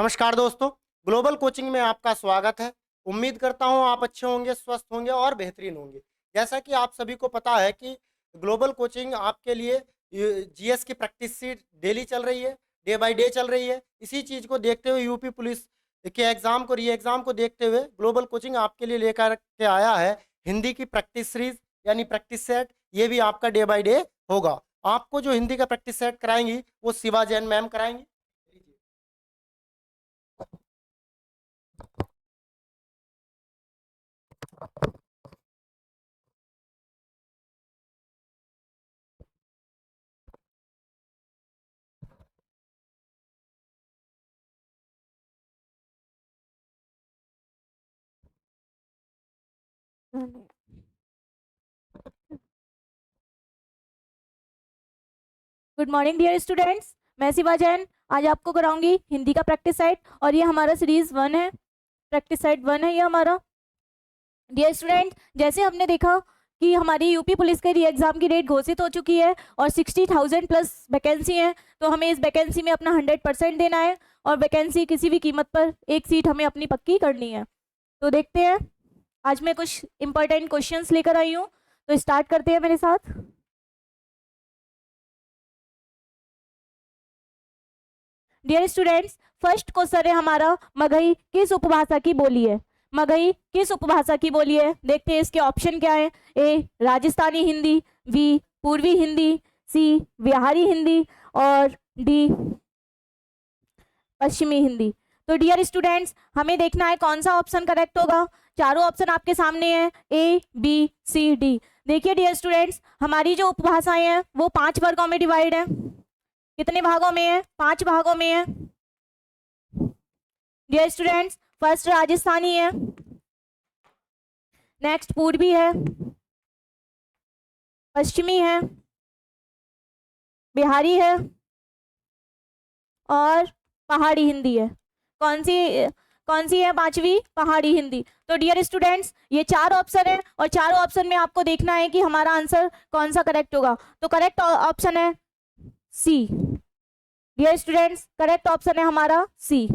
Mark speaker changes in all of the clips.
Speaker 1: नमस्कार दोस्तों, global coaching में आपका स्वागत है। उम्मीद करता हूं आप अच्छे होंगे, स्वस्थ होंगे और बेहतरीन होंगे। जैसा कि आप सभी को पता है कि ग्लोबल कोचिंग आपके लिए जीएस की प्रैक्टिस शीट डेली चल रही है, डे बाय डे चल रही है। इसी चीज़ को देखते हुए यूपी पुलिस के एग्ज़ाम को, री एग्ज़ाम को देखते हुए ग्लोबल कोचिंग आपके लिए लेकर के आया है हिंदी की प्रैक्टिस सीरीज़ यानी प्रैक्टिस सेट। ये भी आपका डे बाय डे होगा। आपको जो हिंदी का प्रैक्टिस सेट कराएंगी वो शिवा जैन मैम कराएंगी।
Speaker 2: गुड मॉर्निंग डियर स्टूडेंट्स, मैं शिवा जैन आज आपको कराऊंगी हिंदी का प्रैक्टिस सेट और ये हमारा सीरीज 1 है। प्रैक्टिस सेट 1 है ये हमारा। डियर स्टूडेंट, जैसे हमने देखा कि हमारी यूपी पुलिस के री एग्जाम की डेट घोषित हो चुकी है और 60,000 प्लस वैकेंसी है, तो हमें इस वैकेंसी में अपना 100% देना है और वैकेंसी किसी भी कीमत पर एक सीट हमें अपनी पक्की करनी है। तो देखते हैं, आज मैं कुछ इंपॉर्टेंट क्वेश्चंस लेकर आई हूँ, तो स्टार्ट करते हैं मेरे साथ। डियर स्टूडेंट्स, फर्स्ट क्वेश्चन है हमारा, मगही किस उपभाषा की बोली है? मगही किस उपभाषा की बोली है? देखते हैं इसके ऑप्शन क्या है। ए राजस्थानी हिंदी, बी पूर्वी हिंदी, सी बिहारी हिंदी और डी पश्चिमी हिंदी। तो डियर स्टूडेंट्स, हमें देखना है कौन सा ऑप्शन करेक्ट होगा। चारों ऑप्शन आपके सामने हैं, ए बी सी डी। देखिए डियर स्टूडेंट्स, हमारी जो उपभाषाएं हैं वो 5 वर्गों में डिवाइड है। कितने भागों में है? 5 भागों में है। डियर स्टूडेंट्स, फर्स्ट राजस्थानी है, नेक्स्ट पूर्वी है, पश्चिमी है, बिहारी है और पहाड़ी हिंदी है। कौन सी है? 5वीं पहाड़ी हिंदी। तो डियर स्टूडेंट्स, ये 4 ऑप्शन है और चारों ऑप्शन में आपको देखना है कि हमारा आंसर कौन सा करेक्ट होगा। तो करेक्ट ऑप्शन है सी। डियर स्टूडेंट्स, करेक्ट ऑप्शन है हमारा सी।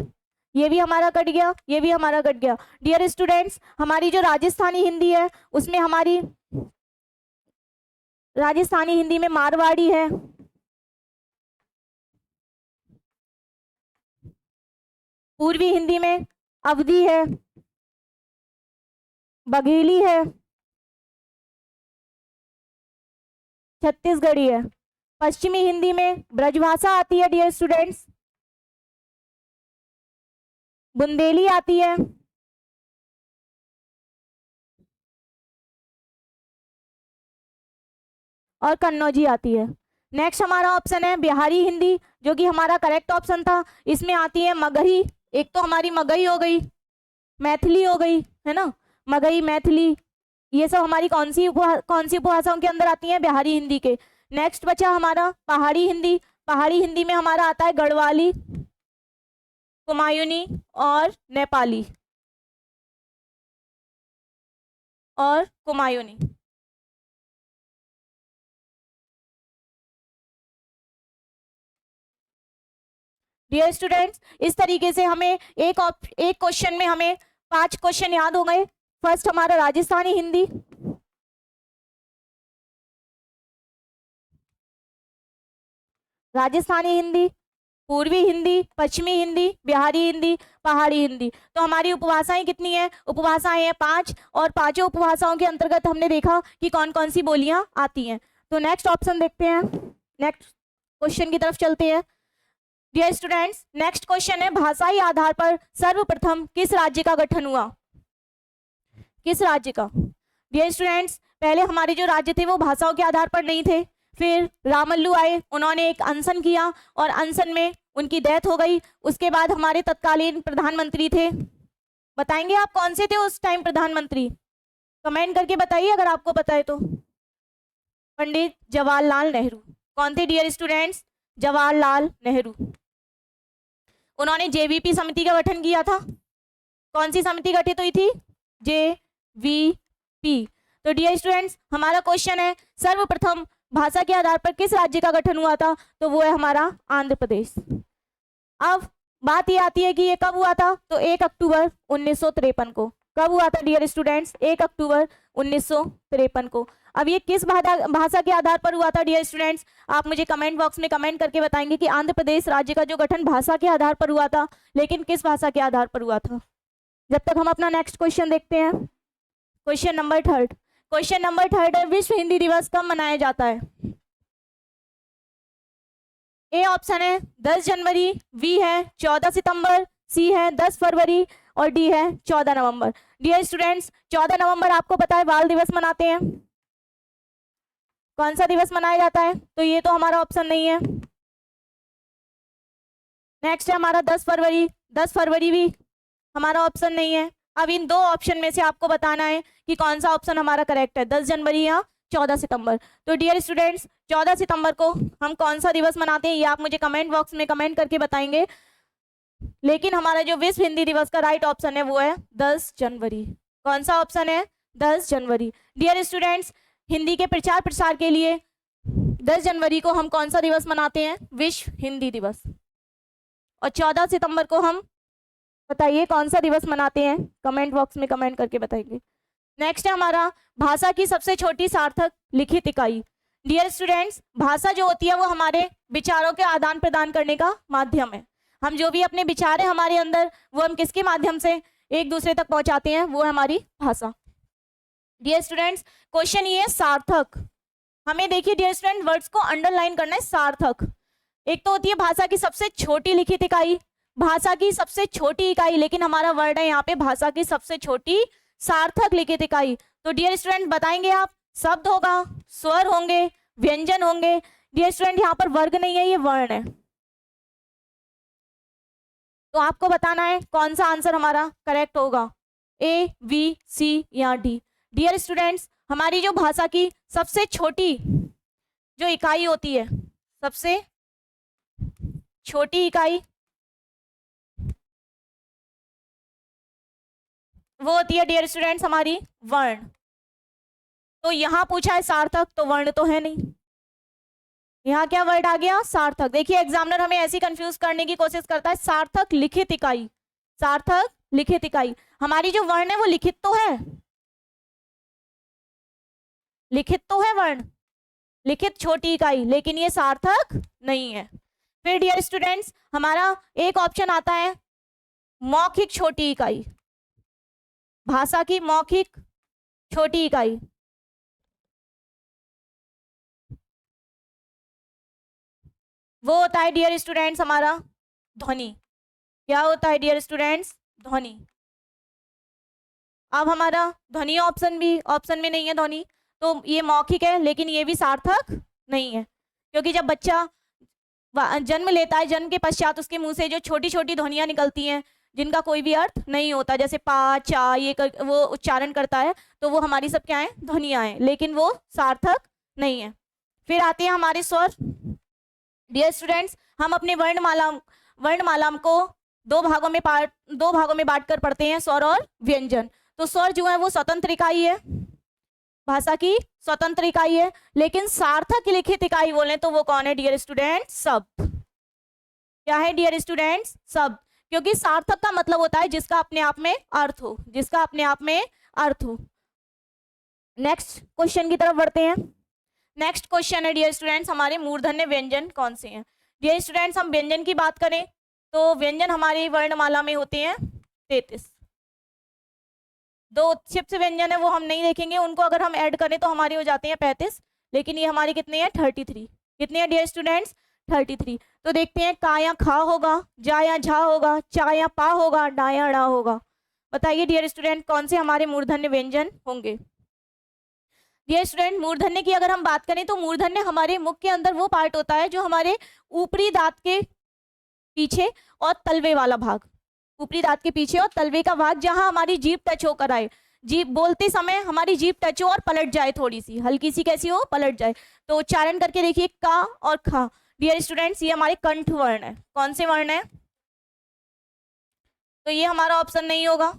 Speaker 2: ये भी हमारा कट गया, ये भी हमारा कट गया। डियर स्टूडेंट्स, हमारी जो राजस्थानी हिंदी है उसमें हमारी राजस्थानी हिंदी में मारवाड़ी है, पूर्वी हिंदी में अवधी है, बघेली है, छत्तीसगढ़ी है। पश्चिमी हिंदी में ब्रजभाषा आती है डियर स्टूडेंट्स, बुंदेली आती है और कन्नौजी आती है। नेक्स्ट हमारा ऑप्शन है बिहारी हिंदी, जो कि हमारा करेक्ट ऑप्शन था। इसमें आती है मगही, एक तो हमारी मगही हो गई, मैथिली हो गई, है ना, मगही मैथिली, ये सब हमारी कौन सी उपभाषाओं के अंदर आती हैं? बिहारी हिंदी के। नेक्स्ट बचा हमारा पहाड़ी हिंदी। पहाड़ी हिंदी में हमारा आता है गढ़वाली, कुमायूनी और नेपाली और कुमायूनी। डियर स्टूडेंट्स, इस तरीके से हमें एक क्वेश्चन में हमें 5 क्वेश्चन याद हो गए। फर्स्ट हमारा राजस्थानी हिंदी, पूर्वी हिंदी, पश्चिमी हिंदी, बिहारी हिंदी, पहाड़ी हिंदी। तो हमारी उपभाषाएं कितनी है? उपभाषाएं हैं 5 और पांचों उपभाषाओं के अंतर्गत हमने देखा कि कौन कौन सी बोलियां आती हैं। तो नेक्स्ट ऑप्शन देखते हैं, नेक्स्ट क्वेश्चन की तरफ चलते हैं। डियर स्टूडेंट्स, नेक्स्ट क्वेश्चन है, भाषाई आधार पर सर्वप्रथम किस राज्य का गठन हुआ? किस राज्य का? डियर स्टूडेंट्स, पहले हमारे जो राज्य थे वो भाषाओं के आधार पर नहीं थे। फिर रामल्लू आए, उन्होंने एक अनशन किया और अनशन में उनकी डेथ हो गई। उसके बाद हमारे तत्कालीन प्रधानमंत्री थे, बताएंगे आप कौन से थे उस टाइम प्रधानमंत्री? कमेंट करके बताइए अगर आपको पता है तो। पंडित जवाहरलाल नेहरू। कौन थे डियर स्टूडेंट्स? जवाहरलाल नेहरू। उन्होंने जेवीपी समिति का गठन किया था। कौन सी समिति गठित हुई थी? जेवीपी। तो डियर स्टूडेंट्स, हमारा क्वेश्चन है सर्वप्रथम भाषा के आधार पर किस राज्य का गठन हुआ था? तो वो है हमारा आंध्र प्रदेश। अब बात ये आती है कि ये कब हुआ था, तो 1 अक्टूबर 1953 को। कब हुआ था डियर स्टूडेंट्स? 1 अक्टूबर 1953 को। अब ये किस भाषा के आधार पर हुआ था डियर स्टूडेंट्स? आप मुझे कमेंट बॉक्स में कमेंट करके बताएंगे कि आंध्र प्रदेश राज्य का जो गठन भाषा के आधार पर हुआ था, लेकिन किस भाषा के आधार पर हुआ था। जब तक हम अपना नेक्स्ट क्वेश्चन देखते हैं, क्वेश्चन नंबर 3। क्वेश्चन नंबर 3 है, विश्व हिंदी दिवस कब मनाया जाता है? ए ऑप्शन है 10 जनवरी, बी है 14 सितंबर, सी है 10 फरवरी और डी है 14 नवंबर। डियर स्टूडेंट्स, 14 नवंबर आपको पता है बाल दिवस मनाते हैं। कौन सा दिवस मनाया जाता है? तो ये तो हमारा ऑप्शन नहीं है। नेक्स्ट है हमारा 10 फरवरी। 10 फरवरी भी हमारा ऑप्शन नहीं है। अब इन दो ऑप्शन में से आपको बताना है कि कौन सा ऑप्शन हमारा करेक्ट है, 10 जनवरी या 14 सितंबर। तो डियर स्टूडेंट्स, 14 सितंबर को हम कौन सा दिवस मनाते हैं ये आप मुझे कमेंट बॉक्स में कमेंट करके बताएंगे। लेकिन हमारा जो विश्व हिंदी दिवस का राइट ऑप्शन है वो है 10 जनवरी। कौन सा ऑप्शन है? 10 जनवरी। डियर स्टूडेंट्स, हिंदी के प्रचार प्रसार के लिए 10 जनवरी को हम कौन सा दिवस मनाते हैं? विश्व हिंदी दिवस। और 14 सितंबर को हम, बताइए कौन सा दिवस मनाते हैं? कमेंट बॉक्स में कमेंट करके बताएंगे। नेक्स्ट है हमारा भाषा की सबसे छोटी सार्थक लिखित इकाई। डियर स्टूडेंट्स, भाषा जो होती है वो हमारे विचारों के आदान प्रदान करने का माध्यम है। हम जो भी अपने विचार है हमारे अंदर, वो हम किसके माध्यम से एक दूसरे तक पहुंचाते हैं? वो है हमारी भाषा। डियर स्टूडेंट्स, क्वेश्चन ये है सार्थक। हमें देखिए डियर स्टूडेंट, वर्ड्स को अंडरलाइन करना है। सार्थक एक तो होती है भाषा की सबसे छोटी लिखित इकाई, भाषा की सबसे छोटी इकाई, लेकिन हमारा वर्ड है यहाँ पे भाषा की सबसे छोटी सार्थक लिखित इकाई। तो डियर स्टूडेंट बताएंगे आप, शब्द होगा, स्वर होंगे, व्यंजन होंगे। डियर स्टूडेंट, यहाँ पर वर्ग नहीं है, ये वर्ण है। तो आपको बताना है कौन सा आंसर हमारा करेक्ट होगा, ए, बी, सी या डी। डियर स्टूडेंट्स, हमारी जो भाषा की सबसे छोटी जो इकाई होती है, सबसे छोटी इकाई वो होती है डियर स्टूडेंट्स हमारी वर्ण। तो यहां पूछा है सार्थक, तो वर्ण तो है नहीं। यहाँ क्या वर्ड आ गया? सार्थक। देखिए एग्जामिनर हमें ऐसी कंफ्यूज करने की कोशिश करता है। सार्थक लिखित इकाई, सार्थक लिखित इकाई। हमारी जो वर्ण है वो लिखित तो है, लिखित तो है वर्ण, लिखित छोटी इकाई, लेकिन ये सार्थक नहीं है। फिर डियर स्टूडेंट्स, हमारा एक ऑप्शन आता है मौखिक छोटी इकाई, भाषा की मौखिक छोटी इकाई। वो होता है डियर स्टूडेंट्स हमारा ध्वनि। क्या होता है डियर स्टूडेंट्स? ध्वनि। अब हमारा ध्वनि ऑप्शन में नहीं है ध्वनि, तो ये मौखिक है, लेकिन ये भी सार्थक नहीं है, क्योंकि जब बच्चा जन्म लेता है, जन्म के पश्चात उसके मुंह से जो छोटी छोटी ध्वनियां निकलती हैं जिनका कोई भी अर्थ नहीं होता, जैसे पा, चा, ये वो उच्चारण करता है, तो वो हमारी सब क्या है? ध्वनियां हैं, लेकिन वो सार्थक नहीं है। फिर आते हैं हमारे स्वर। डियर स्टूडेंट्स, हम अपने वर्णमाला को दो भागों में बांटकर पढ़ते हैं, स्वर और व्यंजन। तो स्वर जो है वो स्वतंत्र इकाई है, भाषा की स्वतंत्र इकाई है, लेकिन सार्थक लिखित इकाई बोले तो वो कौन है डियर स्टूडेंट्स? शब्द। क्या है डियर स्टूडेंट्स? शब्द। क्योंकि सार्थक का मतलब होता है जिसका अपने आप में अर्थ हो, जिसका अपने आप में अर्थ हो। नेक्स्ट क्वेश्चन की तरफ बढ़ते हैं। नेक्स्ट क्वेश्चन है डियर स्टूडेंट्स हमारे मूर्धन्य व्यंजन कौन से हैं? डियर स्टूडेंट्स, हम व्यंजन की बात करें तो व्यंजन हमारी वर्णमाला में होते हैं 33। दो उच्छिष्ट व्यंजन है वो हम नहीं देखेंगे, उनको अगर हम ऐड करें तो हमारे हो जाते हैं 35, लेकिन ये हमारे कितने हैं? 33। कितने हैं डियर स्टूडेंट्स? 33। तो देखते हैं, का या खा होगा, जा या झा होगा, चा या पा होगा, डा या ड़ा होगा। बताइए डियर स्टूडेंट कौन से हमारे मूर्धन्य व्यंजन होंगे? डियर स्टूडेंट, मूर्धन्य की अगर हम बात करें तो मूर्धन्य हमारे मुख के अंदर वो पार्ट होता है जो हमारे ऊपरी दांत के पीछे और तलवे वाला भाग, ऊपरी दांत के पीछे और तलवे का भाग, जहां हमारी जीभ टच होकर आए, जीभ बोलते समय हमारी जीभ टच हो और पलट जाए, थोड़ी सी हल्की सी कैसी हो? पलट जाए। तो उच्चारण करके देखिए, का और खा। डियर स्टूडेंट्स, ये हमारे कंठ वर्ण है। कौन से वर्ण है? तो ये हमारा ऑप्शन नहीं होगा।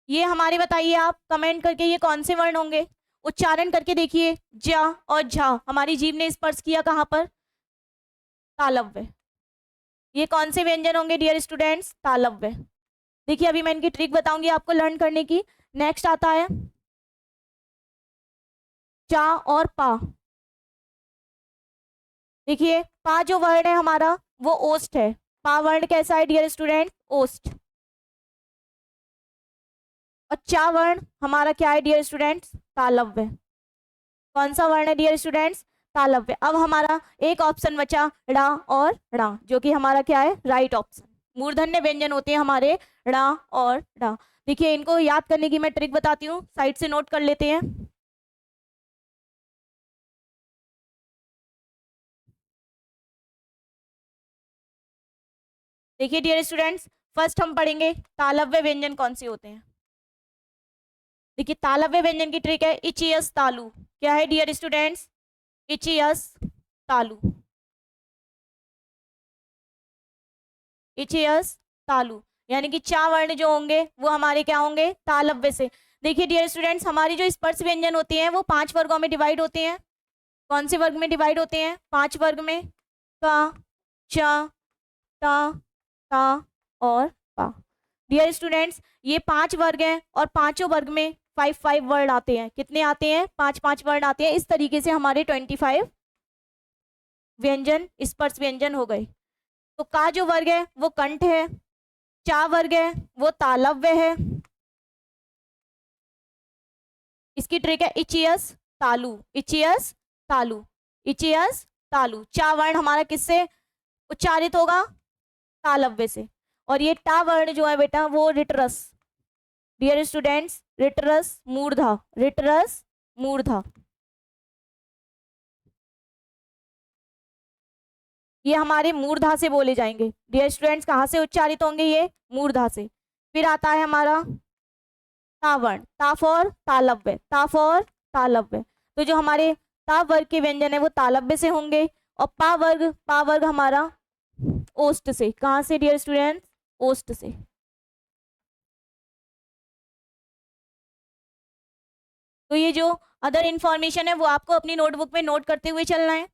Speaker 2: ये हमारे बताइए आप कमेंट करके ये कौन से वर्ण होंगे? उच्चारण करके देखिए, जा और झा, हमारी जीभ ने स्पर्श किया कहां पर? तालव्य। ये कौन से व्यंजन होंगे डियर स्टूडेंट्स? तालव्य। देखिए अभी मैं इनकी ट्रिक बताऊंगी आपको लर्न करने की। नेक्स्ट आता है चा और पा। देखिए पा जो वर्ण है हमारा वो ओस्ट है। पा वर्ण कैसा है डियर स्टूडेंट? ओस्ट। और चा वर्ण हमारा क्या है डियर स्टूडेंट्स? तालव्य। कौन सा वर्ण है डियर स्टूडेंट्स? तालव्य। अब हमारा एक ऑप्शन बचा ड़ा और ड़ा, जो कि हमारा क्या है? Right option. मूर्धन्य व्यंजन होते हैं हमारे ड़ा और ड़ा। देखिए इनको याद करने की मैं ट्रिक बताती हूँ, साइड से नोट कर लेते हैं। देखिए डियर स्टूडेंट्स, फर्स्ट हम पढ़ेंगे तालव्य व्यंजन कौन से होते हैं। देखिए तालव्य व्यंजन की ट्रिक है इचियस तालु। क्या है डियर स्टूडेंट्स? इचियस तालु। इचियस तालु यानी कि चा वर्ण जो होंगे वो हमारे क्या होंगे? तालव्य से। देखिए डियर स्टूडेंट्स, हमारी जो स्पर्श व्यंजन होती हैं वो 5 वर्गों में डिवाइड होते हैं। कौन से वर्ग में डिवाइड होते हैं? 5 वर्ग में। का, चा, ता, ता और पा। डियर स्टूडेंट्स, ये 5 वर्ग हैं और पांचों वर्ग में 5 वर्ड आते हैं। कितने आते हैं? 5 वर्ड आते हैं। इस तरीके से हमारे 25 व्यंजन स्पर्श व्यंजन हो गए। तो का जो वर्ग है वो कंठ है, चा वर्ग है वो तालव्य है। इसकी ट्रिक है इचियस तालु। इचियस तालु। इचियस तालु। चा वर्ण हमारा किससे उच्चारित होगा? तालव्य से। और ये टा वर्ण जो है बेटा वो रिटरस। डियर स्टूडेंट्स, रिटरस मूर्धा। रिटरस मूर्धा। ये हमारे मूर्धा से बोले जाएंगे। डियर स्टूडेंट्स, कहाँ से उच्चारित होंगे? ये मूर्धा से। फिर आता है हमारा तावर्ण। ता फॉर तालव्य। ता फॉर तालव्य। तो जो हमारे ता वर्ग के व्यंजन है वो तालव्य से होंगे। और पा वर्ग हमारा ओष्ठ से। कहाँ से डियर स्टूडेंट्स? ओष्ठ से। तो ये जो अदर इंफॉर्मेशन है वो आपको अपनी नोटबुक में नोट करते हुए चलना है।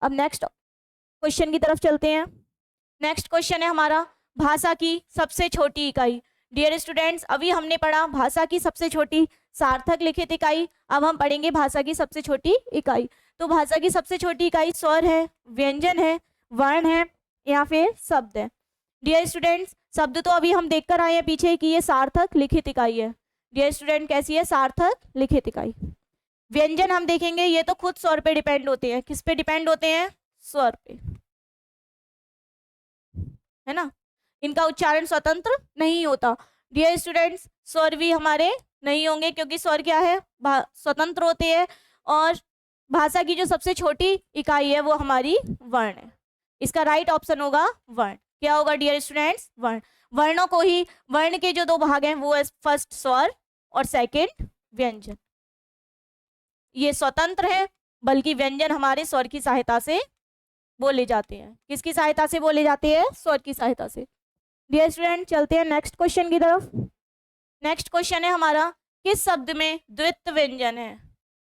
Speaker 2: अब नेक्स्ट क्वेश्चन की तरफ चलते हैं। नेक्स्ट क्वेश्चन है हमारा भाषा की सबसे छोटी इकाई। डियर स्टूडेंट्स, अभी हमने पढ़ा भाषा की सबसे छोटी सार्थक लिखित इकाई। अब हम पढ़ेंगे भाषा की सबसे छोटी इकाई। तो भाषा की सबसे छोटी इकाई स्वर है, व्यंजन है, वर्ण है या फिर शब्द है। डियर स्टूडेंट्स, शब्द तो अभी हम देखकर आए हैं पीछे कि ये सार्थक लिखित इकाई है। डियर स्टूडेंट, कैसी है? सार्थक लिखित इकाई। व्यंजन हम देखेंगे, ये तो खुद स्वर पे डिपेंड होते हैं। किस पे डिपेंड होते हैं? स्वर पे, है ना। इनका उच्चारण स्वतंत्र नहीं होता। डियर स्टूडेंट्स, स्वर भी हमारे नहीं होंगे क्योंकि स्वर क्या है? स्वतंत्र होते हैं। और भाषा की जो सबसे छोटी इकाई है वो हमारी वर्ण है। इसका राइट ऑप्शन होगा वर्ण। क्या होगा डियर स्टूडेंट्स? वर्ण। वर्णों को ही, वर्ण के जो 2 भाग हैं वो है फर्स्ट स्वर और सेकंड व्यंजन। ये स्वतंत्र है, बल्कि व्यंजन हमारे स्वर की सहायता से बोले जाते हैं। किसकी सहायता से बोले जाते हैं? स्वर की सहायता से। डियर स्टूडेंट, चलते हैं नेक्स्ट क्वेश्चन की तरफ। नेक्स्ट क्वेश्चन है हमारा किस शब्द में द्वित्व व्यंजन है?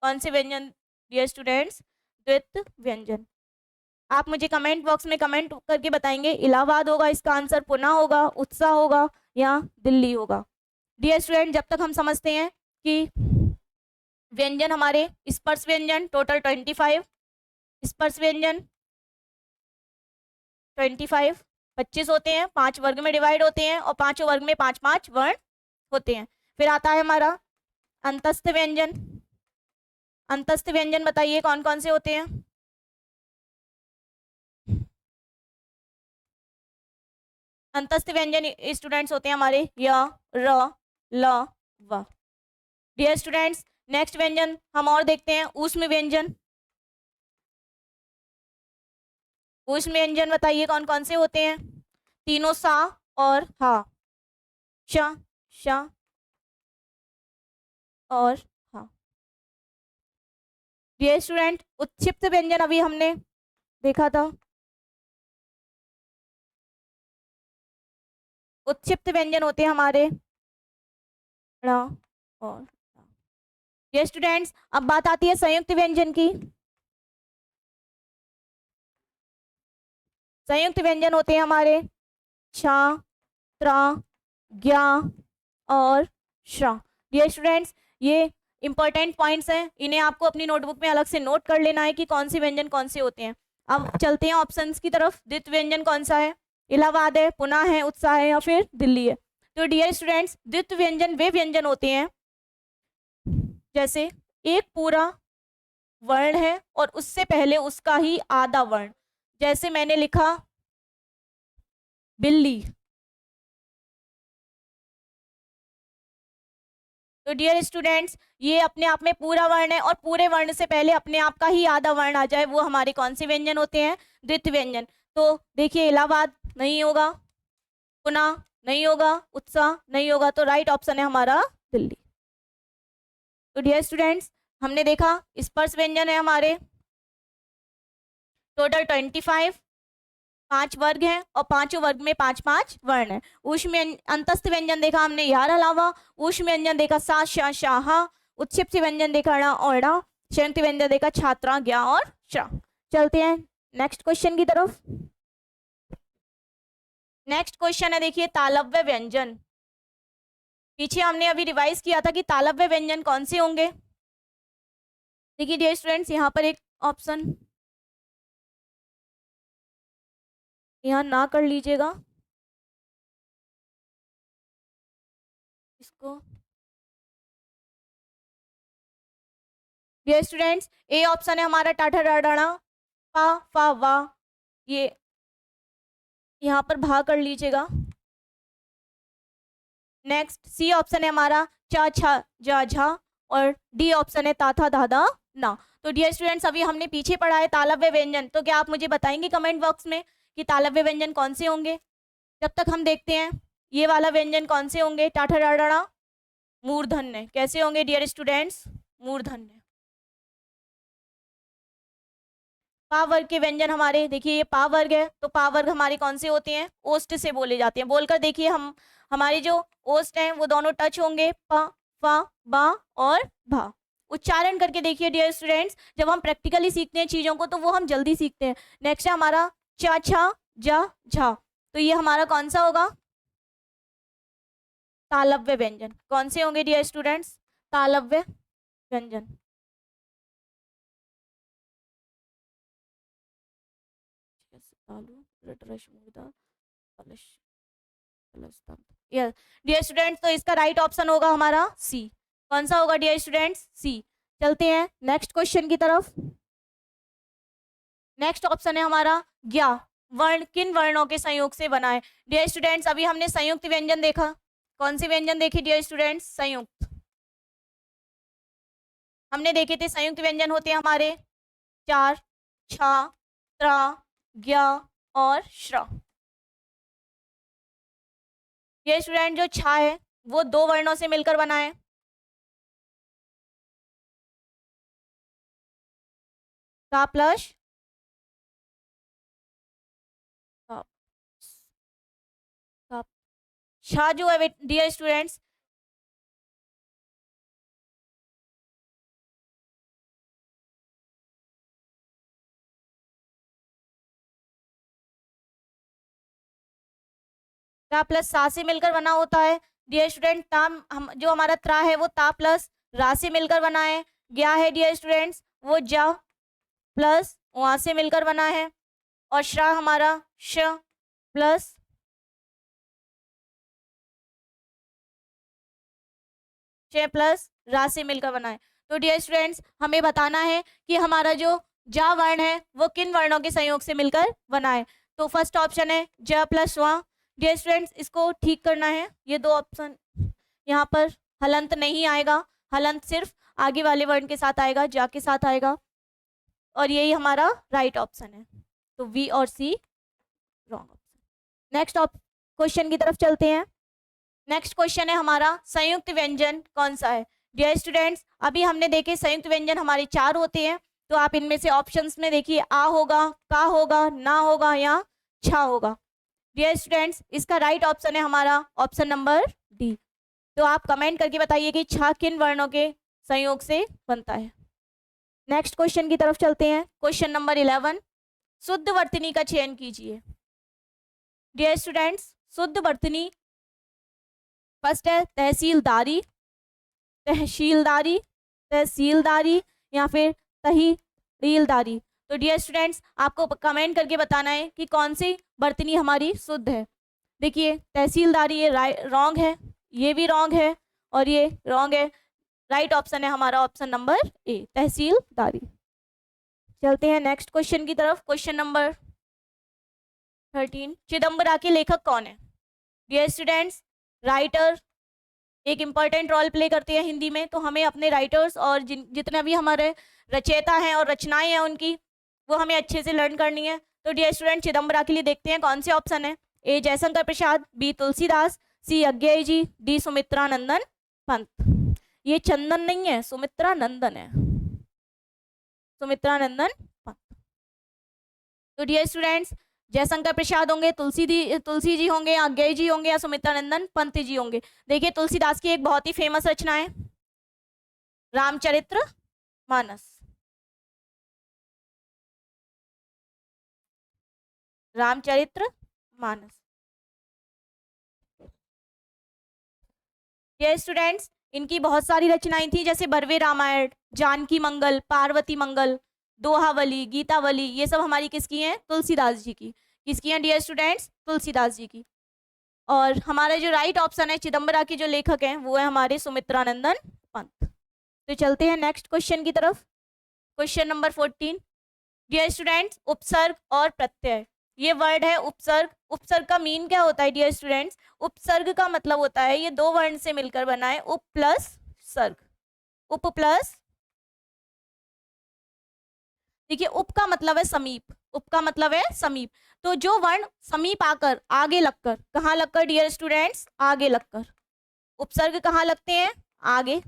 Speaker 2: कौन से व्यंजन डियर स्टूडेंट्स? द्वित्व व्यंजन। आप मुझे कमेंट बॉक्स में कमेंट करके बताएंगे इलाहाबाद होगा इसका आंसर, पुणे होगा, उत्साह होगा या दिल्ली होगा। डियर स्टूडेंट, जब तक हम समझते हैं कि व्यंजन हमारे स्पर्श व्यंजन टोटल 25, स्पर्श व्यंजन 25 होते हैं, 5 वर्ग में डिवाइड होते हैं और पांचों वर्ग में 5 वर्ण होते हैं। फिर आता है हमारा अंतस्थ व्यंजन। अंतस्थ व्यंजन बताइए कौन कौन से होते हैं? अंतस्थ व्यंजन स्टूडेंट्स होते हैं हमारे य, र, ल, व। डियर स्टूडेंट्स, नेक्स्ट व्यंजन हम और देखते हैं ऊष्म व्यंजन। ऊष्म व्यंजन बताइए कौन कौन से होते हैं? तीनों सा और हा, श, श और हा। डियर स्टूडेंट, उत्क्षिप्त व्यंजन अभी हमने देखा था। उत्क्षिप्त व्यंजन होते हैं हमारे ण और ढ। डियर स्टूडेंट्स, अब बात आती है संयुक्त व्यंजन की। संयुक्त व्यंजन होते हैं हमारे छा, त्रा, ज्ञा और श्रा। डियर स्टूडेंट्स, ये इंपॉर्टेंट पॉइंट्स हैं, इन्हें आपको अपनी नोटबुक में अलग से नोट कर लेना है कि कौन से व्यंजन कौन से होते हैं। अब चलते हैं ऑप्शंस की तरफ। द्वित्व व्यंजन कौन सा है? इलाहाबाद है, पुणे है, उत्साह है या फिर दिल्ली है। तो डियर स्टूडेंट्स, द्वित्व व्यंजन वे व्यंजन होते हैं जैसे एक पूरा वर्ण है और उससे पहले उसका ही आधा वर्ण, जैसे मैंने लिखा बिल्ली। तो डियर स्टूडेंट्स, ये अपने आप में पूरा वर्ण है और पूरे वर्ण से पहले अपने आप का ही आधा वर्ण आ जाए, वो हमारे कौन से व्यंजन होते हैं? द्वित्व व्यंजन। तो देखिए, इलाहाबाद नहीं होगा, पुणे नहीं होगा, उत्साह नहीं होगा, तो राइट ऑप्शन है हमारा दिल्ली। तो डियर स्टूडेंट्स, हमने देखा स्पर्श व्यंजन है हमारे टोटल 25, 5 वर्ग हैं और पांचों वर्ग में 5-5 वर्ण है। ऊष्म अंतस्थ व्यंजन देखा हमने यार अलावा, ऊष्म व्यंजन देखा सा, शा, शाहा, उत्क्षिप्त व्यंजन देखा णा और ड़ा, संयुक्त व्यंजन देखा छात्रा, ज्ञा और श्रा। चलते हैं नेक्स्ट क्वेश्चन की तरफ। नेक्स्ट क्वेश्चन है, देखिए तालव्य व्यंजन। पीछे हमने अभी रिवाइज किया था कि तालव्य व्यंजन कौन से होंगे। देखिए डियर स्टूडेंट्स, यहाँ पर एक ऑप्शन यहाँ ना कर लीजिएगा, इसको। डियर स्टूडेंट्स, ए ऑप्शन है हमारा टाठा डाडाणा, पा, फा, वा, ये यहाँ पर भा कर लीजिएगा। नेक्स्ट सी ऑप्शन है हमारा चा, छा, जा, झा और डी ऑप्शन है ताथा, दादा, ना। तो डियर स्टूडेंट्स, अभी हमने पीछे पढ़ा है तालव्य व्यंजन, तो क्या आप मुझे बताएंगे कमेंट बॉक्स में कि तालव्य व्यंजन कौन से होंगे? जब तक हम देखते हैं ये वाला व्यंजन कौन से होंगे। टाठा डाडाणा मूर्धन्य, कैसे होंगे डियर स्टूडेंट्स? मूर्धन्य। पा वर्ग के व्यंजन हमारे, देखिए ये पा वर्ग है, तो पा वर्ग हमारे कौन से होते हैं? ओष्ठ से बोले जाते हैं। बोलकर देखिए, हम हमारे जो ओष्ठ हैं वो दोनों टच होंगे, प, फा, बा और भा। उच्चारण करके देखिए डियर स्टूडेंट्स, जब हम प्रैक्टिकली सीखते हैं चीजों को तो वो हम जल्दी सीखते हैं। नेक्स्ट है हमारा चा, छा, जा, झा, तो ये हमारा कौन सा होगा? तालव्य व्यंजन। कौन से होंगे डियर स्टूडेंट्स? तालव्य व्यंजन। डियर स्टूडेंट्स, तो इसका राइट ऑप्शन होगा हमारा सी। कौन सा होगा डियर स्टूडेंट्स? सी। चलते हैं नेक्स्ट क्वेश्चन की तरफ। नेक्स्ट ऑप्शन है हमारा ज्ञा। वर्ण किन वर्णों के संयोग से बना है? डियर स्टूडेंट्स, अभी हमने संयुक्त व्यंजन देखा। कौन से व्यंजन देखे डियर स्टूडेंट्स? संयुक्त। हमने देखे थे संयुक्त व्यंजन होते हैं हमारे चार, छा, त्रा, ज्ञा और श्रा। ये स्टूडेंट जो छा है वो 2 वर्णों से मिलकर बना है। का प्लस छा जो है डियर स्टूडेंट्स, ता प्लस सा से मिलकर बना होता है। डियर स्टूडेंट, ताम जो हमारा त्रा है वो ता प्लस रा से मिलकर बना है। ज्ञा है डियर स्टूडेंट्स, वो जा प्लस वहां से मिलकर बना है। और श्रा हमारा श प्लस च प्लस रा से मिलकर बना है। तो डियर स्टूडेंट्स, हमें बताना है कि हमारा जो जा वर्ण है वो किन वर्णों के संयोग से मिलकर बना है। तो फर्स्ट ऑप्शन है ज प्लस वा। डियर स्टूडेंट्स, इसको ठीक करना है। ये 2 ऑप्शन यहाँ पर हलंत नहीं आएगा, हलंत सिर्फ आगे वाले वर्ण के साथ आएगा, जा के साथ आएगा, और यही हमारा राइट ऑप्शन है। तो वी और सी रॉन्ग ऑप्शन। नेक्स्ट क्वेश्चन की तरफ चलते हैं। नेक्स्ट क्वेश्चन है हमारा संयुक्त व्यंजन कौन सा है? डियर स्टूडेंट्स, अभी हमने देखे संयुक्त व्यंजन हमारे 4 होते हैं, तो आप इनमें से ऑप्शंस में देखिए आ होगा, का होगा, ना होगा या छा होगा। डियर स्टूडेंट्स, इसका राइट ऑप्शन है हमारा ऑप्शन नंबर डी। तो आप कमेंट करके बताइए कि छा किन वर्णों के संयोग से बनता है। नेक्स्ट क्वेश्चन की तरफ चलते हैं। क्वेश्चन नंबर 11, शुद्ध वर्तनी का चयन कीजिए। डियर स्टूडेंट्स, शुद्ध वर्तनी फर्स्ट है तहसीलदारी, तहसीलदारी, तहसीलदारी या फिर तहसीलदारी। तो डियर स्टूडेंट्स, आपको कमेंट करके बताना है कि कौन सी वर्तनी हमारी शुद्ध है। देखिए तहसीलदारी ये रॉन्ग है, ये भी रॉन्ग है और ये रॉन्ग है। राइट ऑप्शन है हमारा ऑप्शन नंबर ए, तहसीलदारी। चलते हैं नेक्स्ट क्वेश्चन की तरफ। क्वेश्चन नंबर 13, चिदम्बरा के लेखक कौन है? डियर स्टूडेंट्स, राइटर एक इम्पॉर्टेंट रोल प्ले करते हैं हिंदी में, तो हमें अपने राइटर्स और जितने भी हमारे रचयिता हैं और रचनाएं हैं उनकी, वो हमें अच्छे से लर्न करनी है। तो डियर स्टूडेंट, चिदम्बरा के लिए देखते हैं कौन से ऑप्शन है। ए जयशंकर प्रसाद, बी तुलसीदास, सी अज्ञेय जी, डी सुमित्रा नंदन पंत। ये चंदन नहीं है, सुमित्रा नंदन है, सुमित्रा नंदन पंत। तो डियर स्टूडेंट्स, जयशंकर प्रसाद होंगे, तुलसी जी होंगे, अज्ञेय जी होंगे या सुमित्रा नंदन पंत जी होंगे। देखिए तुलसीदास की एक बहुत ही फेमस रचना है रामचरित्र मानस, रामचरित्र मानस। ये स्टूडेंट्स, इनकी बहुत सारी रचनाएं थी, जैसे बरवे रामायण, जानकी मंगल, पार्वती मंगल, दोहावली, गीतावली, ये सब हमारी किसकी हैं? तुलसीदास जी की। किसकी हैं डियर स्टूडेंट्स? तुलसीदास जी की। और हमारा जो राइट ऑप्शन है, चिदम्बरा के जो लेखक हैं वो है हमारे सुमित्रानंदन पंत। तो चलते हैं नेक्स्ट क्वेश्चन की तरफ। क्वेश्चन नंबर 14, डियर स्टूडेंट्स, उपसर्ग और प्रत्यय, ये वर्ड है उपसर्ग। उपसर्ग का मीन क्या होता है डियर स्टूडेंट्स? उपसर्ग का मतलब होता है ये दो वर्ण से मिलकर बना है, उप प्लस सर्ग, उप प्लस। देखिए उप का मतलब है समीप, उप का मतलब है समीप। तो जो वर्ण समीप आकर, आगे लगकर, कहाँ लगकर डियर स्टूडेंट्स? आगे लगकर। उपसर्ग कहाँ लगते हैं? आगे,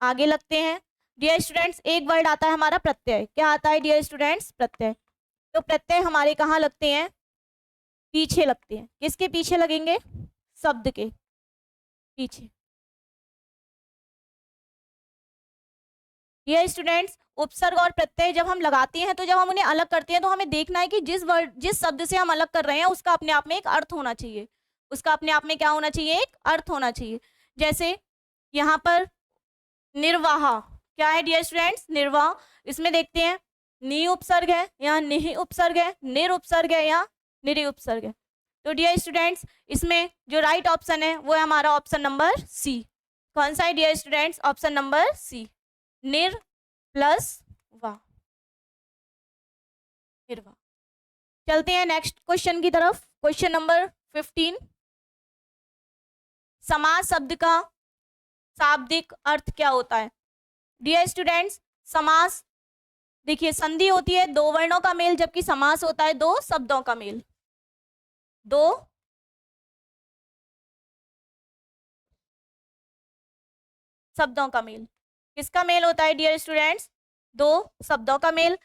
Speaker 2: आगे लगते हैं। डियर स्टूडेंट्स, एक वर्ड आता है हमारा प्रत्यय। क्या आता है डियर स्टूडेंट्स? प्रत्यय। तो प्रत्यय हमारे कहाँ लगते हैं? पीछे लगते हैं। किसके पीछे लगेंगे? शब्द के पीछे। ये स्टूडेंट्स, उपसर्ग और प्रत्यय जब हम लगाते हैं, तो जब हम उन्हें अलग करते हैं तो हमें देखना है कि जिस शब्द से हम अलग कर रहे हैं उसका अपने आप में एक अर्थ होना चाहिए, उसका अपने आप में क्या होना चाहिए? एक अर्थ होना चाहिए। जैसे यहाँ पर निर्वाह, क्या है डियर स्टूडेंट्स? निर्वाह। इसमें देखते हैं नि उपसर्ग है या निहि उपसर्ग है, निर उपसर्ग है या निरि उपसर्ग है। तो डियर स्टूडेंट्स, इसमें जो राइट ऑप्शन है वो है हमारा ऑप्शन नंबर सी। कौन सा है dear students? Option number C, निर प्लस वा, निर्वा। चलते हैं नेक्स्ट क्वेश्चन की तरफ। क्वेश्चन नंबर 15, समास शब्द का शाब्दिक अर्थ क्या होता है? डियर स्टूडेंट्स, समास, देखिए संधि होती है दो वर्णों का मेल, जबकि समास होता है दो शब्दों का मेल, दो शब्दों का मेल। किसका मेल होता है डियर स्टूडेंट्स? दो शब्दों का मेल।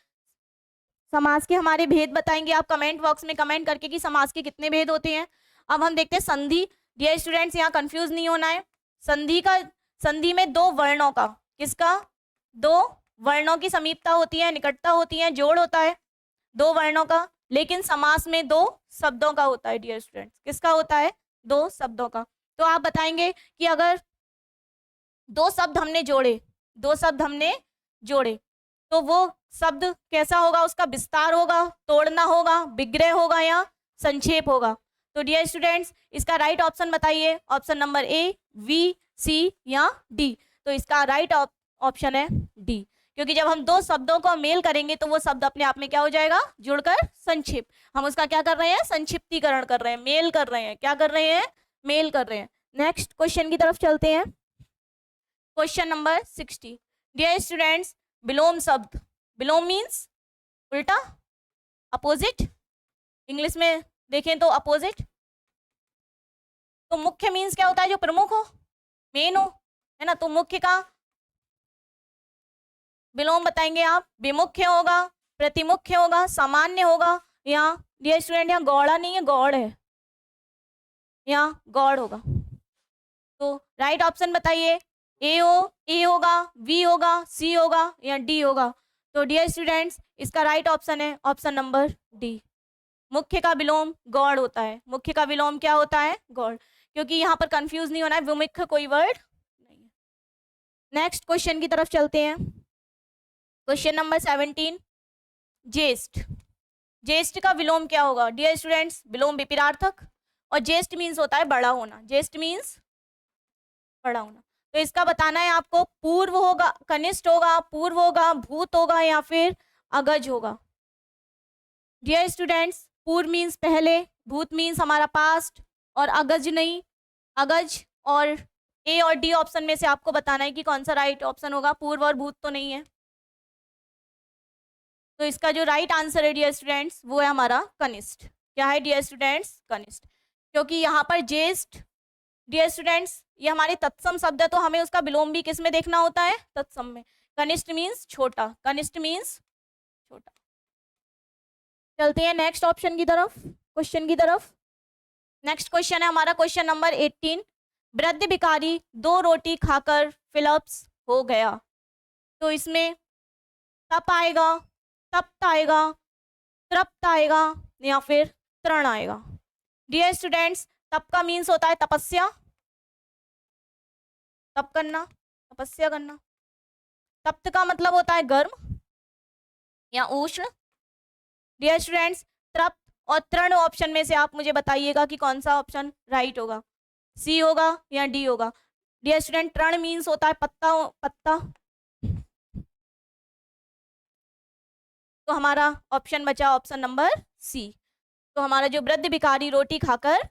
Speaker 2: समास के हमारे भेद बताएंगे आप कमेंट बॉक्स में कमेंट करके कि समास के कितने भेद होते हैं। अब हम देखते हैं संधि। डियर स्टूडेंट्स, यहाँ कंफ्यूज नहीं होना है। संधि में दो वर्णों का, किसका? दो वर्णों की समीपता होती है, निकटता होती है, जोड़ होता है दो वर्णों का। लेकिन समास में दो शब्दों का होता है डियर स्टूडेंट्स। किसका होता है? दो शब्दों का। तो आप बताएंगे कि अगर दो शब्द हमने जोड़े, दो शब्द हमने जोड़े, तो वो शब्द कैसा होगा? उसका विस्तार होगा, तोड़ना होगा, विग्रह होगा या संक्षेप होगा? तो डियर स्टूडेंट्स, इसका राइट ऑप्शन बताइए। ऑप्शन नंबर ए, बी, सी या डी? तो इसका राइट ऑप्शन है डी, क्योंकि जब हम दो शब्दों को मेल करेंगे तो वो शब्द अपने आप में क्या हो जाएगा? जुड़कर संक्षेप। हम उसका क्या कर रहे हैं? संक्षिप्तीकरण कर रहे हैं, मेल कर रहे हैं। क्या कर रहे हैं? मेल कर रहे हैं। नेक्स्ट क्वेश्चन की तरफ चलते हैं। क्वेश्चन नंबर 60, डियर स्टूडेंट्स, विलोम शब्द, विलोम मीन्स उल्टा, अपोजिट। इंग्लिश में देखें तो अपोजिट। तो मुख्य मीन्स क्या होता है? जो प्रमुख हो, मेन हो, है ना। तो मुख्य का विलोम बताएंगे आप। विमुख्य होगा, प्रतिमुख्य होगा, सामान्य होगा, या डियर स्टूडेंट यहाँ गौड़ा नहीं है, गौड़ है, यहाँ गौड़ होगा। तो राइट ऑप्शन बताइए। ए होगा, बी होगा, सी होगा या डी होगा? तो डियर स्टूडेंट्स, इसका राइट ऑप्शन है ऑप्शन नंबर डी, मुख्य का विलोम गौड़ होता है। मुख्य का विलोम क्या होता है? गौड़। क्योंकि यहाँ पर कंफ्यूज नहीं होना है, विमुख्य कोई वर्ड नहीं है। नेक्स्ट क्वेश्चन की तरफ चलते हैं। क्वेश्चन नंबर 17, ज्येष्ठ। ज्येष्ठ का विलोम क्या होगा डियर स्टूडेंट्स? विलोम विपरीतार्थक, और ज्येष्ठ मीन्स होता है बड़ा होना। ज्येष्ठ मीन्स बड़ा होना। तो इसका बताना है आपको, पूर्व होगा, कनिष्ठ होगा, पूर्व होगा, भूत होगा, या फिर अगज होगा। डियर स्टूडेंट्स, पूर्व मीन्स पहले, भूत मीन्स हमारा पास्ट, और अगज नहीं। अगज और ए और डी ऑप्शन में से आपको बताना है कि कौन सा राइट ऑप्शन होगा। पूर्व और भूत तो नहीं है। तो इसका जो राइट आंसर है डियर स्टूडेंट्स, वो है हमारा कनिष्ठ। क्या है डियर स्टूडेंट्स? कनिष्ठ। क्योंकि यहाँ पर ज्येष्ठ डियर स्टूडेंट्स ये हमारे तत्सम शब्द है, तो हमें उसका विलोम भी किस में देखना होता है? तत्सम में। कनिष्ठ मीन्स छोटा, कनिष्ठ मीन्स छोटा। चलते हैं नेक्स्ट ऑप्शन की तरफ, क्वेश्चन की तरफ। नेक्स्ट क्वेश्चन है हमारा क्वेश्चन नंबर 18, वृद्ध भिखारी 2 रोटी खाकर फिलप्स हो गया। तो इसमें तप आएगा, तप्त आएगा, तृप्त आएगा, या फिर तृण आएगा। डियर स्टूडेंट्स, तप का मीन्स होता है तपस्या, तप करना, तपस्या करना। तप्त का मतलब होता है गर्म या उष्ण। डियर स्टूडेंट्स, तृप्त और तृण ऑप्शन में से आप मुझे बताइएगा कि कौन सा ऑप्शन राइट होगा, सी होगा या डी होगा। डियर स्टूडेंट, तृण मीन्स होता है पत्ता, पत्ता। तो हमारा ऑप्शन बचा ऑप्शन नंबर सी। तो हमारा जो वृद्ध भिखारी रोटी खाकर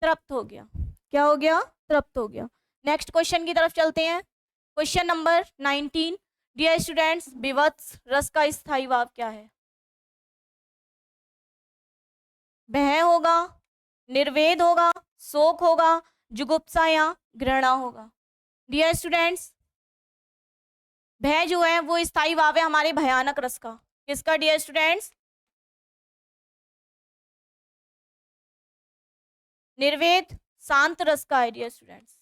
Speaker 2: तृप्त हो गया। क्या हो गया? तृप्त हो गया। नेक्स्ट क्वेश्चन की तरफ चलते हैं। क्वेश्चन नंबर 19, डियर स्टूडेंट्स, विवत्स रस का स्थायी भाव क्या है? भय होगा, निर्वेद होगा, शोक होगा, जुगुप्सा या घृणा होगा। डियर स्टूडेंट्स, भय जो है वो स्थायी भाव है हमारे भयानक रस का। किसका डियर स्टूडेंट्स? निर्वेद शांत रस का है डियर स्टूडेंट्स।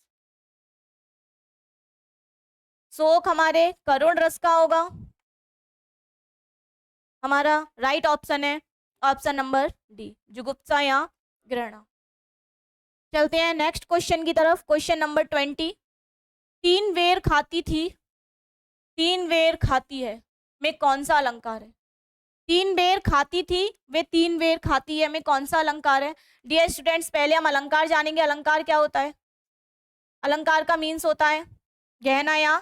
Speaker 2: शोक हमारे करुण रस का होगा। हमारा राइट ऑप्शन है ऑप्शन नंबर डी, जुगुप्सा या घृणा। चलते हैं नेक्स्ट क्वेश्चन की तरफ। क्वेश्चन नंबर 20, 3 बेर खाती थी, 3 बेर खाती है में कौन सा अलंकार है? 3 बेर खाती थी, वे 3 बेर खाती है में कौन सा अलंकार है? डियर स्टूडेंट्स, पहले हम अलंकार जानेंगे। अलंकार क्या होता है? अलंकार का मीन्स होता है गहना, या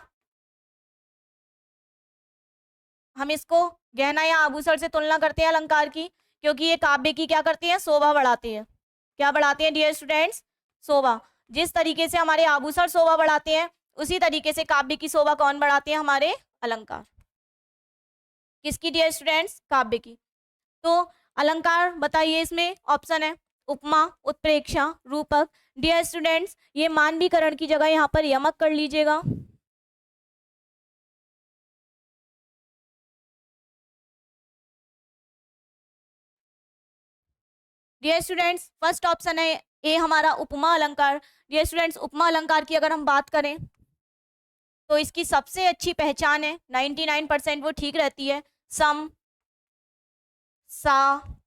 Speaker 2: हम इसको गहना या आभूषण से तुलना करते हैं अलंकार की, क्योंकि ये काव्य की क्या करती है? शोभा बढ़ाते हैं। क्या बढ़ाते हैं डियर स्टूडेंट्स? शोभा। जिस तरीके से हमारे आभूषण शोभा बढ़ाते हैं, उसी तरीके से काव्य की शोभा कौन बढ़ाते हैं? हमारे अलंकार। किसकी डियर स्टूडेंट्स? काव्य की। तो अलंकार बताइए, इसमें ऑप्शन है उपमा, उत्प्रेक्षा, रूपक। डियर स्टूडेंट्स, ये मानवीकरण की जगह यहाँ पर यमक कर लीजिएगा। डियर स्टूडेंट्स, फर्स्ट ऑप्शन है ए हमारा उपमा अलंकार। डियर स्टूडेंट्स, उपमा अलंकार की अगर हम बात करें तो इसकी सबसे अच्छी पहचान है, 99% वो ठीक रहती है, सम, सा,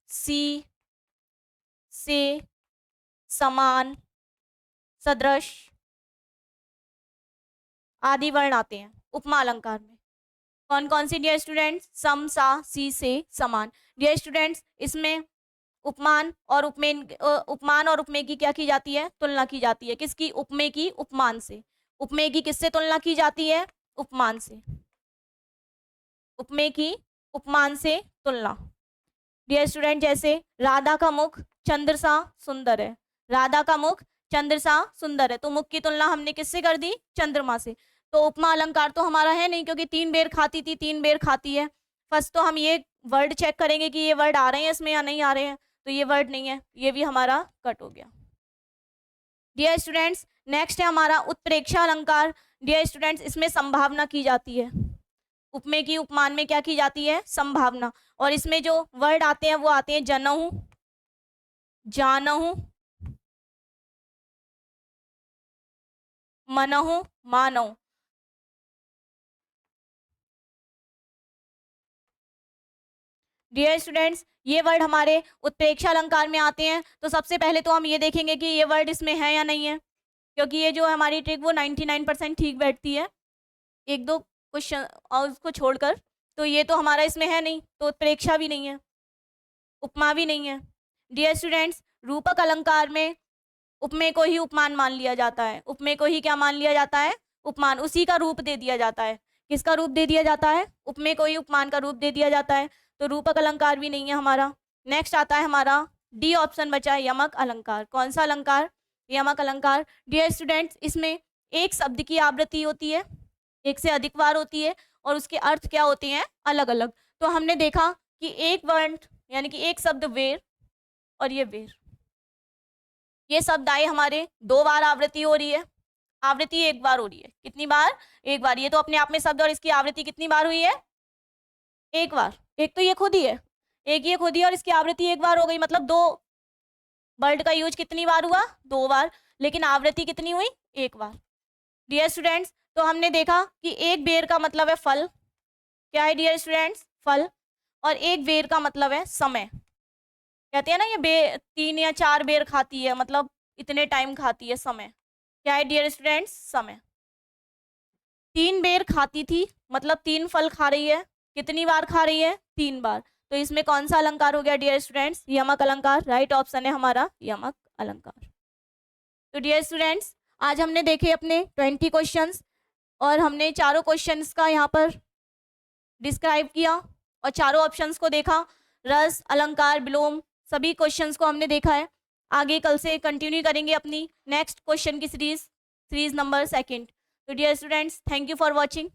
Speaker 2: सी, से, समान, सदृश आदि वर्ण आते हैं उपमा अलंकार में। कौन कौन सी डियर स्टूडेंट्स? सम, सा, सी, से, समान। डियर स्टूडेंट्स, इसमें उपमान और उपमान और उपमेय की क्या की जाती है? तुलना की जाती है। किसकी? उपमेय की उपमान से। उपमेय की किससे तुलना की जाती है? उपमान से। उपमेय की उपमान से तुलना। डियर स्टूडेंट, जैसे राधा का मुख चंद्र सा सुंदर है, राधा का मुख चंद्र सा सुंदर है, तो मुख की तुलना हमने किससे कर दी? चंद्रमा से। तो उपमा अलंकार तो हमारा है नहीं, क्योंकि 3 बेर खाती थी, 3 बेर खाती है। फर्स्ट तो हम ये वर्ड चेक करेंगे कि ये वर्ड आ रहे हैं इसमें या नहीं आ रहे हैं। तो ये वर्ड नहीं है, ये भी हमारा कट हो गया। डियर स्टूडेंट्स, नेक्स्ट है हमारा उत्प्रेक्षा अलंकार। डियर स्टूडेंट्स, इसमें संभावना की जाती है। उपमेय की उपमान में क्या की जाती है? संभावना। और इसमें जो वर्ड आते हैं वो आते हैं जनहु, जानहु, मनहु, मानहु। डियर स्टूडेंट्स, ये वर्ड हमारे उत्प्रेक्षा अलंकार में आते हैं। तो सबसे पहले तो हम ये देखेंगे कि ये वर्ड इसमें है या नहीं है, क्योंकि ये जो है हमारी ट्रिक वो 99% ठीक बैठती है, एक दो क्वेश्चन और उसको छोड़कर। तो ये तो हमारा इसमें है नहीं, तो उत्प्रेक्षा भी नहीं है, उपमा भी नहीं है। डियर स्टूडेंट्स, रूपक अलंकार में उपमेय को ही उपमान मान लिया जाता है। उपमेय को ही क्या मान लिया जाता है? उपमान, उसी का रूप दे दिया जाता है। किसका रूप दे दिया जाता है? उपमेय को ही उपमान का रूप दे दिया जाता है। तो रूपक अलंकार भी नहीं है हमारा। नेक्स्ट आता है हमारा डी ऑप्शन बचा है, यमक अलंकार। कौन सा अलंकार? यमक अलंकार। डियर स्टूडेंट्स, इसमें एक शब्द की आवृत्ति होती है, एक से अधिक बार होती है, और उसके अर्थ क्या होते हैं? अलग अलग। तो हमने देखा कि एक वर्ण यानी कि एक शब्द वेर और ये वेर, ये शब्द आए हमारे 2 बार आवृत्ति हो रही है, आवृत्ति 1 बार हो रही है। कितनी बार? 1 बार। ये तो अपने आप में शब्द, और इसकी आवृत्ति कितनी बार हुई है? 1 बार। एक तो ये खुद ही है, एक ये खुद ही, और इसकी आवृत्ति 1 बार हो गई, मतलब 2 वर्ड का यूज कितनी बार हुआ? 2 बार। लेकिन आवृत्ति कितनी हुई? 1 बार। डियर स्टूडेंट्स, तो हमने देखा कि एक बेर का मतलब है फल। क्या है डियर स्टूडेंट्स? फल। और एक बेर का मतलब है समय। कहते हैं ना ये 3 या 4 बेर खाती है, मतलब इतने टाइम खाती है, समय। क्या है डियर स्टूडेंट्स? समय। 3 बेर खाती थी, मतलब 3 फल खा रही है। कितनी बार खा रही है? 3 बार। तो इसमें कौन सा अलंकार हो गया डियर स्टूडेंट्स? यमक अलंकार। राइट ऑप्शन है हमारा यमक अलंकार। तो डियर स्टूडेंट्स, आज हमने देखे अपने 20 क्वेश्चंस, और हमने चारों क्वेश्चंस का यहाँ पर डिस्क्राइब किया और चारों ऑप्शंस को देखा। रस, अलंकार, विलोम, सभी क्वेश्चंस को हमने देखा है। आगे कल से कंटिन्यू करेंगे अपनी नेक्स्ट क्वेश्चन की सीरीज नंबर 2। तो dear students, thank you for watching.